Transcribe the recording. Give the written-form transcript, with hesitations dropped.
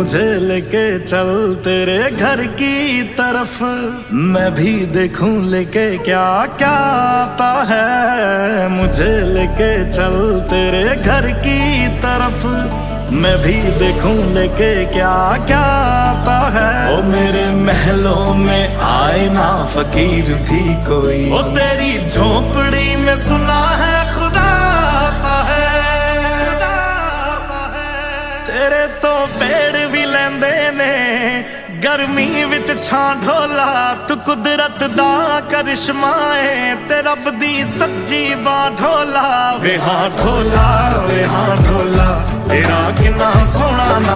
मुझे लेके चल तेरे घर की तरफ, मैं भी देखूं लेके क्या क्या आता है। मुझे लेके चल तेरे घर की तरफ, मैं भी देखूं लेके क्या क्या आता है। ओ मेरे महलों में आए ना फकीर भी कोई, ओ तेरी झोपड़ी में सुना है खुदा आता है, खुदा आता है। तेरे तो पेड़ भी लेंदे ने गर्मी विच छां ढोला, तू कुदरत दा करिश्मा है ते रब दी सच्ची बां ढोला। वे हाँ ढोला, वे हाँ ढोला, तेरा किन्ना सोहना